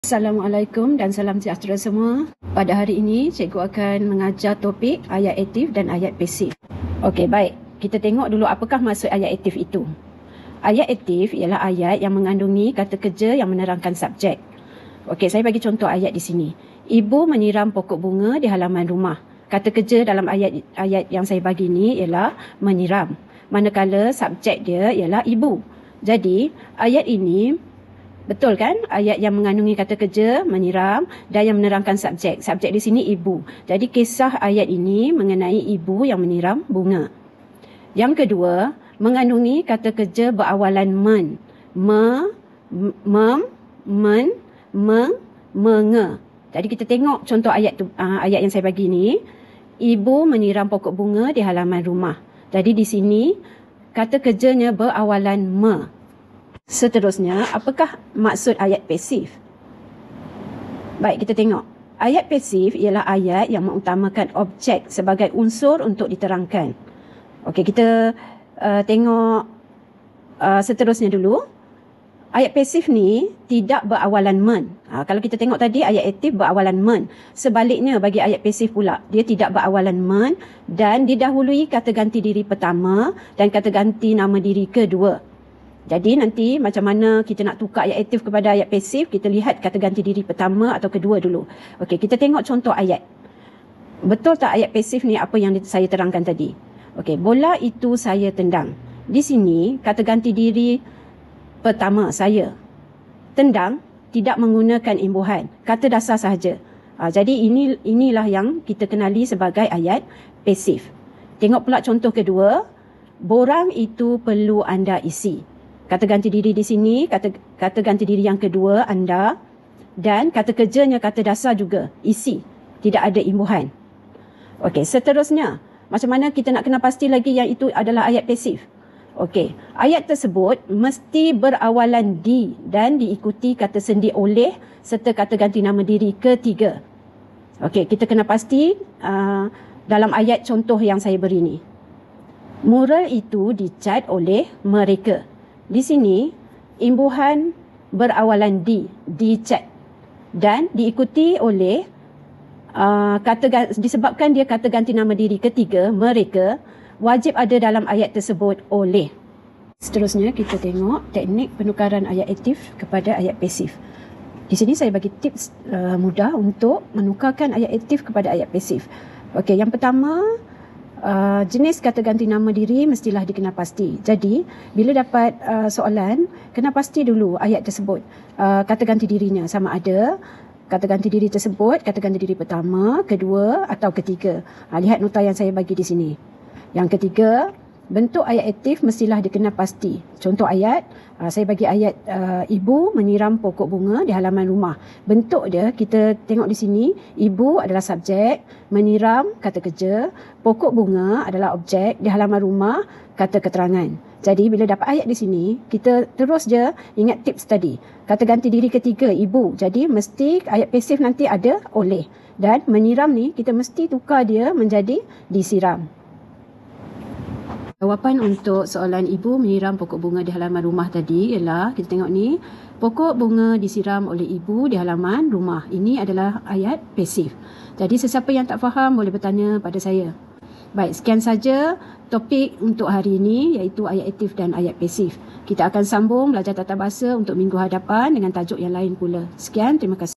Assalamualaikum dan salam sejahtera semua. Pada hari ini, cikgu akan mengajar topik ayat aktif dan ayat pasif. Okey, baik. Kita tengok dulu apakah maksud ayat aktif itu. Ayat aktif ialah ayat yang mengandungi kata kerja yang menerangkan subjek. Okey, saya bagi contoh ayat di sini. Ibu menyiram pokok bunga di halaman rumah. Kata kerja dalam ayat yang saya bagi ni ialah menyiram. Manakala subjek dia ialah ibu. Jadi, ayat ini betul kan? Ayat yang mengandungi kata kerja, menyiram dan yang menerangkan subjek. Subjek di sini ibu. Jadi kisah ayat ini mengenai ibu yang menyiram bunga. Yang kedua, mengandungi kata kerja berawalan men. Menge. Jadi kita tengok contoh ayat tu, ayat yang saya bagi ni. Ibu menyiram pokok bunga di halaman rumah. Jadi di sini kata kerjanya berawalan me. Seterusnya, apakah maksud ayat pasif? Baik, kita tengok. Ayat pasif ialah ayat yang mengutamakan objek sebagai unsur untuk diterangkan. Okey, kita tengok seterusnya dulu. Ayat pasif ni tidak berawalan men. Kalau kita tengok tadi, ayat aktif berawalan men. Sebaliknya bagi ayat pasif pula, dia tidak berawalan men dan didahului kata ganti diri pertama dan kata ganti nama diri kedua. Jadi nanti macam mana kita nak tukar ayat aktif kepada ayat pasif, kita lihat kata ganti diri pertama atau kedua dulu. Okey, kita tengok contoh ayat. Betul tak ayat pasif ni apa yang saya terangkan tadi? Okey, bola itu saya tendang. Di sini kata ganti diri pertama saya. Tendang tidak menggunakan imbuhan, kata dasar sahaja. Jadi inilah yang kita kenali sebagai ayat pasif. Tengok pula contoh kedua. Borang itu perlu anda isi. Kata ganti diri di sini, kata ganti diri yang kedua, anda. Dan kata kerjanya, kata dasar juga, isi. Tidak ada imbuhan. Okey, seterusnya. Macam mana kita nak kena pasti lagi yang itu adalah ayat pasif? Okey, ayat tersebut mesti berawalan di dan diikuti kata sendi oleh serta kata ganti nama diri ketiga. Okey, kita kena pasti dalam ayat contoh yang saya beri ni. Mural itu dicat oleh mereka. Di sini, imbuhan berawalan dicat dan diikuti oleh disebabkan dia kata ganti nama diri ketiga, mereka, wajib ada dalam ayat tersebut oleh. Seterusnya, kita tengok teknik penukaran ayat aktif kepada ayat pasif. Di sini saya bagi tips mudah untuk menukarkan ayat aktif kepada ayat pasif. Okey, yang pertama, jenis kata ganti nama diri mestilah dikenal pasti. Jadi, bila dapat soalan, kena pasti dulu ayat tersebut. Kata ganti dirinya sama ada kata ganti diri tersebut, kata ganti diri pertama, kedua atau ketiga. Lihat nota yang saya bagi di sini. Yang ketiga, bentuk ayat aktif mestilah dikenal pasti. Contoh ayat, saya bagi ayat ibu menyiram pokok bunga di halaman rumah. Bentuk dia, kita tengok di sini, ibu adalah subjek, menyiram kata kerja, pokok bunga adalah objek, di halaman rumah kata keterangan. Jadi bila dapat ayat di sini, kita terus je ingat tips tadi. Kata ganti diri ketiga, ibu. Jadi mesti ayat pasif nanti ada oleh. Dan menyiram ni, kita mesti tukar dia menjadi disiram. Jawapan untuk soalan ibu menyiram pokok bunga di halaman rumah tadi ialah, kita tengok ni, pokok bunga disiram oleh ibu di halaman rumah. Ini adalah ayat pasif. Jadi sesiapa yang tak faham boleh bertanya pada saya. Baik, sekian saja topik untuk hari ini iaitu ayat aktif dan ayat pasif. Kita akan sambung belajar tata bahasa untuk minggu hadapan dengan tajuk yang lain pula. Sekian, terima kasih.